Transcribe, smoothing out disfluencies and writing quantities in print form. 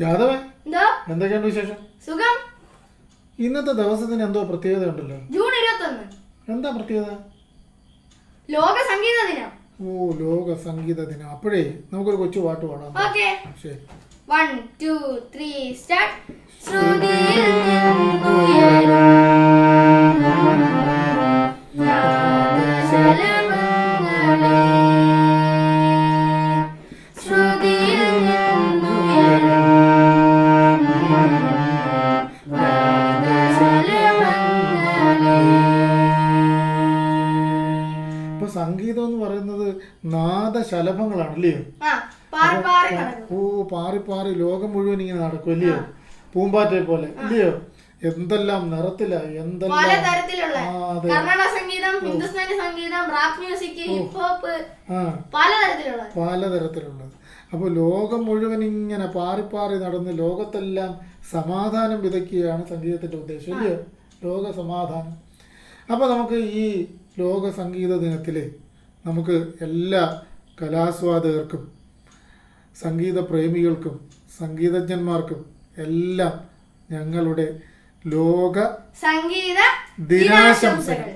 യാദവേ, എന്തോ എന്തൊക്കെയുണ്ട് വിശേഷം? സുഖം. ഇന്നത്തെ ദിവസത്തിന് എന്തോ പ്രത്യേകത ഉണ്ടല്ലോ. ജൂൺ 21 എന്താ പ്രത്യേകത? ലോക സംഗീത ദിനം. ഓ, ലോക സംഗീത ദിനം. അപ്പോഴേ നമുക്കൊരു കൊച്ചു പാട്ട് പാടാം. ഓക്കേ, ശരി. 1 2 3 സ്റ്റാർട്ട്. ഇപ്പൊ സംഗീതം എന്ന് പറയുന്നത് നാദശലഭങ്ങളാണല്ലയോ? ഓ, പാറി പാറി ലോകം മുഴുവൻ ഇങ്ങനെ നടക്കും അല്ലയോ? പൂമ്പാറ്റെ പോലെ അല്ലയോ? എന്തെല്ലാം നിറത്തില, എന്തെല്ലാം കർണാടക സംഗീതം, ഹിന്ദുസ്ഥാനി സംഗീതം, റാപ്പ് മ്യൂസിക്, ഹിപ്പ് ഹോപ്പ്, പലതരത്തിലുള്ളത്. അപ്പോൾ ലോകം മുഴുവൻ ഇങ്ങനെ പാറി പാറി നടന്ന് ലോകത്തെല്ലാം സമാധാനം വിതയ്ക്കുകയാണ് സംഗീതത്തിന്റെ ഉദ്ദേശം അല്ലയോ? ലോക സമാധാനം. അപ്പോൾ നമുക്ക് ഈ ലോക സംഗീത ദിനത്തിൽ നമുക്ക് എല്ലാ കലാസ്വാദകർക്കും സംഗീത പ്രേമികൾക്കും സംഗീതജ്ഞന്മാർക്കും എല്ലാം ഞങ്ങളുടെ ലോക സംഗീത ദിനാശംസകൾ.